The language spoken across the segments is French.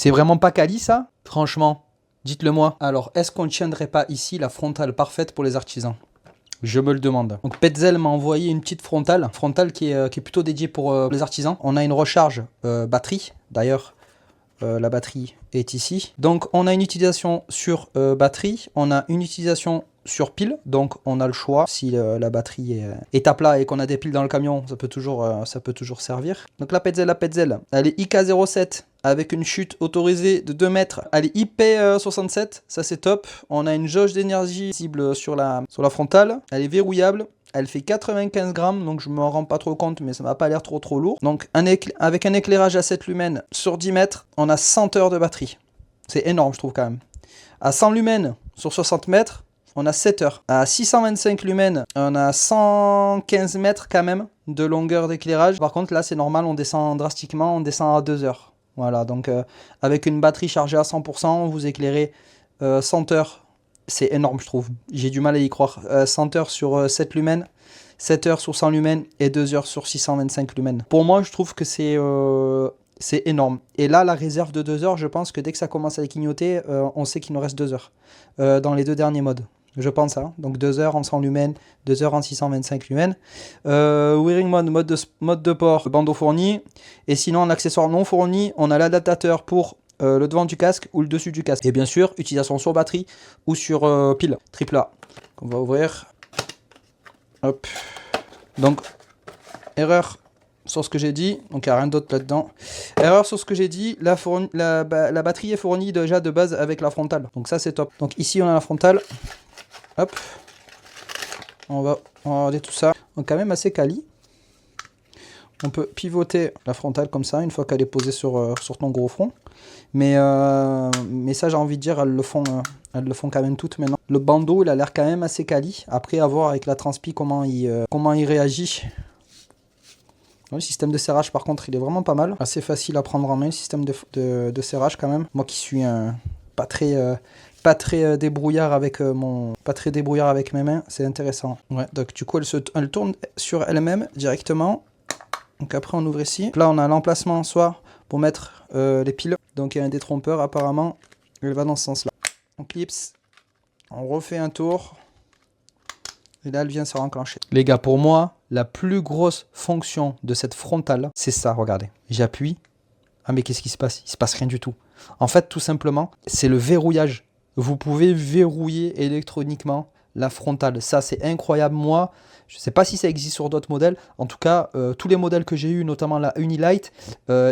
C'est vraiment pas quali ça? Franchement, dites-le moi. Alors, est-ce qu'on ne tiendrait pas ici la frontale parfaite pour les artisans? Je me le demande. Donc Petzl m'a envoyé une petite frontale qui est plutôt dédiée pour les artisans. On a une recharge batterie, d'ailleurs la batterie est ici. Donc on a une utilisation sur batterie, on a une utilisation sur pile, donc on a le choix. Si la batterie est à plat et qu'on a des piles dans le camion, ça peut toujours servir. Donc la Petzl, elle est IK07 avec une chute autorisée de 2 mètres. Elle est IP67, ça c'est top. On a une jauge d'énergie visible sur la frontale. Elle est verrouillable. Elle fait 95 grammes, donc je me rends pas trop compte, mais ça m'a pas l'air trop lourd. Donc avec un éclairage à 7 lumens sur 10 mètres, on a 100 heures de batterie. C'est énorme, je trouve quand même. À 100 lumens sur 60 mètres, on a 7 heures. À 625 lumens, on a 115 mètres quand même de longueur d'éclairage. Par contre, là, c'est normal, on descend drastiquement, on descend à 2 heures. Voilà, donc avec une batterie chargée à 100%, vous éclairez 100 heures. C'est énorme, je trouve. J'ai du mal à y croire. 100 heures sur 7 lumens, 7 heures sur 100 lumens et 2 heures sur 625 lumens. Pour moi, je trouve que c'est énorme. Et là, la réserve de 2 heures, je pense que dès que ça commence à clignoter, on sait qu'il nous reste 2 heures dans les deux derniers modes. Je pense, hein. Donc 2 heures en 100 lumens, 2 heures en 625 lumens. Wiring mode de port, bandeau fourni. Et sinon, en accessoire non fourni, on a l'adaptateur pour le devant du casque ou le dessus du casque. Et bien sûr, utilisation sur batterie ou sur pile, triple A. On va ouvrir. Hop. Donc, erreur sur ce que j'ai dit. Donc, il n'y a rien d'autre là-dedans. Erreur sur ce que j'ai dit. La batterie est fournie déjà de base avec la frontale. Donc, ça, c'est top. Donc, ici, on a la frontale. Hop. On va regarder tout ça. Donc, quand même assez quali. On peut pivoter la frontale comme ça, une fois qu'elle est posée sur ton gros front. Mais ça, j'ai envie de dire, elles le font quand même toutes maintenant. Le bandeau, il a l'air quand même assez quali. Après, à voir avec la transpi comment il réagit. Le système de serrage, par contre, il est vraiment pas mal. Assez facile à prendre en main, le système de serrage quand même. Moi qui suis pas très débrouillard avec mes mains, c'est intéressant. Ouais, donc du coup, elle tourne sur elle-même directement. Donc après, on ouvre ici. Là, on a l'emplacement soit pour mettre les piles. Donc il y a un détrompeur apparemment. Elle va dans ce sens-là. On clipse. On refait un tour. Et là, elle vient se renclencher. Les gars, pour moi, la plus grosse fonction de cette frontale, c'est ça, regardez. J'appuie. Ah mais qu'est-ce qui se passe? Il se passe rien du tout. En fait, tout simplement, c'est le verrouillage. Vous pouvez verrouiller électroniquement la frontale. Ça, c'est incroyable. Moi, je ne sais pas si ça existe sur d'autres modèles. En tout cas, tous les modèles que j'ai eu, notamment la Unilight,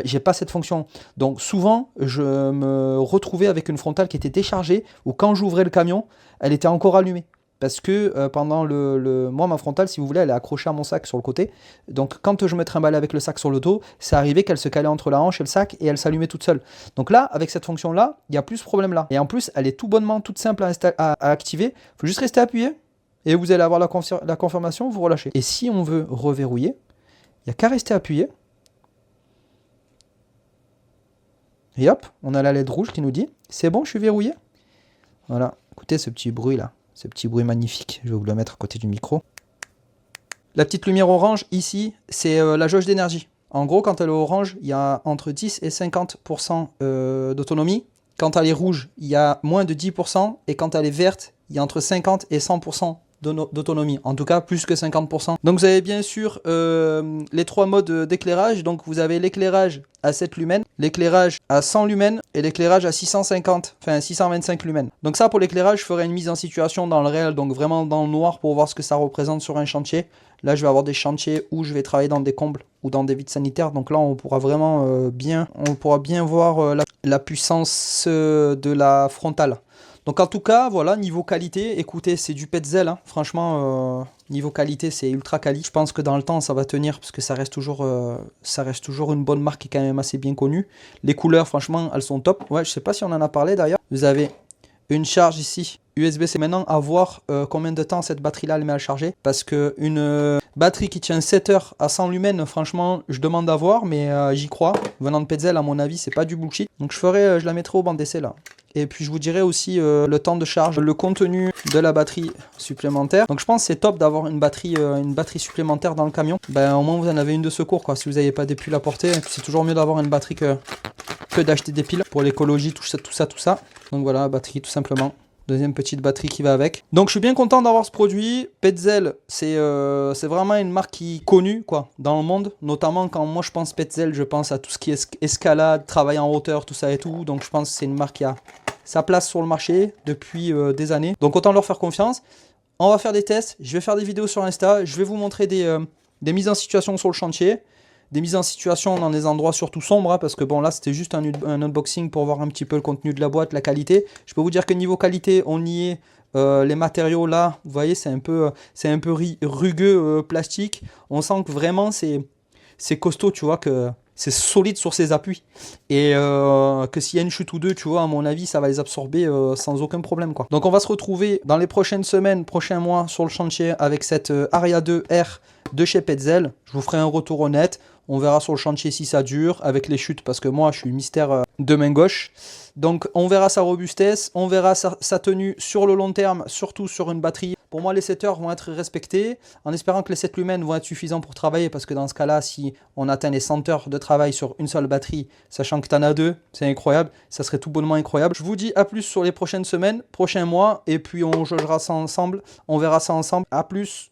j'ai pas cette fonction. Donc souvent, je me retrouvais avec une frontale qui était déchargée, ou quand j'ouvrais le camion, elle était encore allumée. Parce que pendant moi, ma frontale, si vous voulez, elle est accrochée à mon sac sur le côté. Donc quand je me trimballais avec le sac sur le dos, c'est arrivé qu'elle se calait entre la hanche et le sac et elle s'allumait toute seule. Donc là, avec cette fonction-là, il n'y a plus ce problème-là. Et en plus, elle est tout bonnement toute simple à activer. Il faut juste rester appuyé et vous allez avoir la confirmation, vous relâchez. Et si on veut reverrouiller, il n'y a qu'à rester appuyé. Et hop, on a la LED rouge qui nous dit « C'est bon, je suis verrouillé ». Voilà, écoutez ce petit bruit-là. Ce petit bruit magnifique, je vais vous le mettre à côté du micro. La petite lumière orange, ici, c'est la jauge d'énergie. En gros, quand elle est orange, il y a entre 10 et 50% d'autonomie. Quand elle est rouge, il y a moins de 10%. Et quand elle est verte, il y a entre 50 et 100% d'autonomie. En tout cas, plus que 50%. Donc vous avez bien sûr les 3 modes d'éclairage. Donc vous avez l'éclairage à 7 lumens, l'éclairage à 100 lumens et l'éclairage à 625 lumens. Donc ça, pour l'éclairage, je ferai une mise en situation dans le réel, donc vraiment dans le noir pour voir ce que ça représente sur un chantier. Là, je vais avoir des chantiers où je vais travailler dans des combles ou dans des vides sanitaires. Donc là, on pourra vraiment bien voir la puissance de la frontale. Donc en tout cas, voilà, niveau qualité, écoutez, c'est du Petzl, hein. Franchement, niveau qualité, c'est ultra quali. Je pense que dans le temps, ça va tenir, parce que ça reste toujours une bonne marque qui est quand même assez bien connue. Les couleurs, franchement, elles sont top. Ouais, je sais pas si on en a parlé d'ailleurs. Vous avez une charge ici, USB-C. Maintenant, à voir combien de temps cette batterie-là, elle met à charger. Parce que une batterie qui tient 7 heures à 100 lumens, franchement, je demande à voir, mais j'y crois. Venant de Petzl, à mon avis, c'est pas du bullshit. Donc je la mettrai au banc d'essai là. Et puis je vous dirai aussi le temps de charge, le contenu de la batterie supplémentaire. Donc je pense que c'est top d'avoir une batterie supplémentaire dans le camion. Ben, au moins vous en avez une de secours, quoi. Si vous n'avez pas des piles à porter, c'est toujours mieux d'avoir une batterie que d'acheter des piles pour l'écologie, tout ça. Donc voilà, batterie tout simplement. Deuxième petite batterie qui va avec. Donc je suis bien content d'avoir ce produit. Petzl, c'est vraiment une marque qui est connue quoi, dans le monde. Notamment quand moi je pense Petzl, je pense à tout ce qui est escalade, travail en hauteur, tout ça et tout. Donc je pense que c'est une marque qui a sa place sur le marché depuis des années. Donc autant leur faire confiance. On va faire des tests, je vais faire des vidéos sur Insta. Je vais vous montrer des mises en situation sur le chantier. Des mises en situation dans des endroits surtout sombres, hein, parce que bon là c'était juste un unboxing pour voir un petit peu le contenu de la boîte, la qualité. Je peux vous dire que niveau qualité, on y est. Les matériaux là, vous voyez, c'est un peu rugueux plastique. On sent que vraiment c'est costaud, tu vois, que c'est solide sur ses appuis. Et que s'il y a une chute ou deux, tu vois, à mon avis, ça va les absorber sans aucun problème, quoi. Donc on va se retrouver dans les prochaines semaines, prochains mois sur le chantier avec cette Aria 2R de chez Petzl. Je vous ferai un retour honnête. On verra sur le chantier si ça dure avec les chutes parce que moi je suis mystère de main gauche. Donc on verra sa robustesse, on verra sa tenue sur le long terme, surtout sur une batterie. Pour moi les 7 heures vont être respectées en espérant que les 7 lumens vont être suffisants pour travailler parce que dans ce cas-là, si on atteint les 100 heures de travail sur une seule batterie, sachant que tu en as deux, c'est incroyable, ça serait tout bonnement incroyable. Je vous dis à plus sur les prochaines semaines, prochains mois et puis on jugera ça ensemble, on verra ça ensemble. À plus.